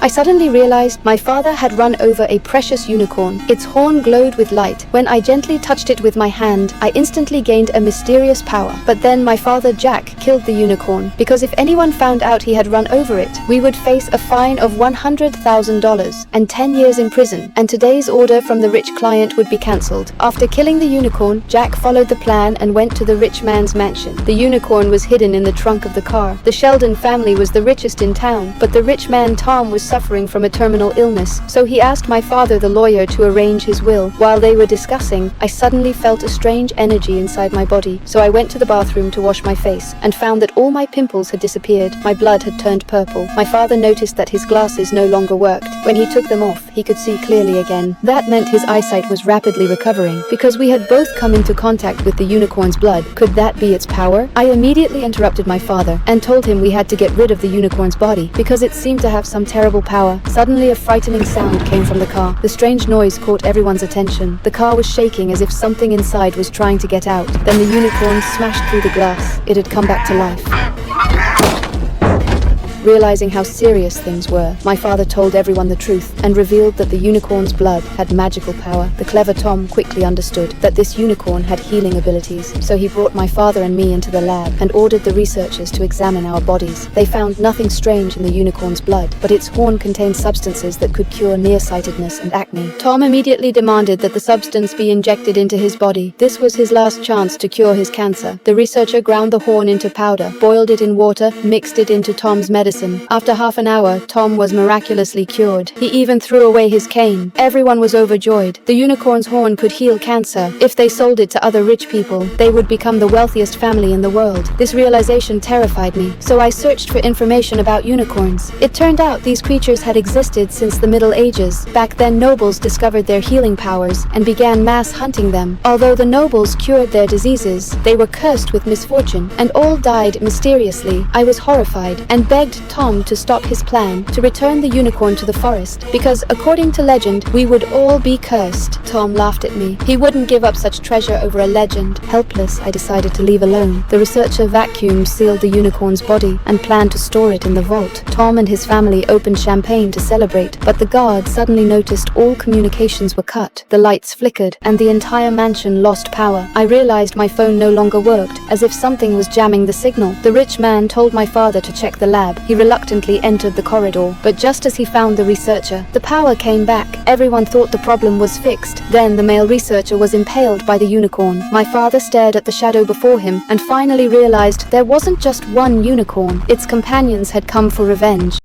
I suddenly realized my father had run over a precious unicorn. Its horn glowed with light. When I gently touched it with my hand, I instantly gained a mysterious power. But then my father Jack killed the unicorn, because if anyone found out he had run over it, we would face a fine of $100,000 and 10 years in prison, and today's order from the rich client would be cancelled. After killing the unicorn, Jack followed the plan and went to the rich man's mansion. The unicorn was hidden in the trunk of the car. The Sheldon family was the richest in town, but the rich man Tom was suffering from a terminal illness, so he asked my father the lawyer to arrange his will. While they were discussing, I suddenly felt a strange energy inside my body, so I went to the bathroom to wash my face, and found that all my pimples had disappeared. My blood had turned purple. My father noticed that his glasses no longer worked. When he took them off, he could see clearly again. That meant his eyesight was rapidly recovering, because we had both come into contact with the unicorn's blood. Could that be its power? I immediately interrupted my father, and told him we had to get rid of the unicorn's body, because it seemed to have some terrible power. Suddenly a frightening sound came from the car. The strange noise caught everyone's attention. The car was shaking as if something inside was trying to get out. Then the unicorn smashed through the glass. It had come back to life. Realizing how serious things were, my father told everyone the truth and revealed that the unicorn's blood had magical power. The clever Tom quickly understood that this unicorn had healing abilities, so he brought my father and me into the lab and ordered the researchers to examine our bodies. They found nothing strange in the unicorn's blood, but its horn contained substances that could cure nearsightedness and acne. Tom immediately demanded that the substance be injected into his body. This was his last chance to cure his cancer. The researcher ground the horn into powder, boiled it in water, mixed it into Tom's medicine. After half an hour, Tom was miraculously cured. He even threw away his cane. Everyone was overjoyed. The unicorn's horn could heal cancer. If they sold it to other rich people, they would become the wealthiest family in the world. This realization terrified me, so I searched for information about unicorns. It turned out these creatures had existed since the Middle Ages. Back then, nobles discovered their healing powers and began mass hunting them. Although the nobles cured their diseases, they were cursed with misfortune, and all died mysteriously. I was horrified and begged Tom to stop his plan to return the unicorn to the forest, because according to legend, we would all be cursed. Tom laughed at me. He wouldn't give up such treasure over a legend. Helpless, I decided to leave alone. The researcher vacuumed sealed the unicorn's body and planned to store it in the vault. Tom and his family opened champagne to celebrate, but the guards suddenly noticed all communications were cut. The lights flickered, and the entire mansion lost power. I realized my phone no longer worked, as if something was jamming the signal. The rich man told my father to check the lab. He reluctantly entered the corridor, but just as he found the researcher, the power came back. Everyone thought the problem was fixed. Then the male researcher was impaled by the unicorn. My father stared at the shadow before him and finally realized there wasn't just one unicorn. Its companions had come for revenge.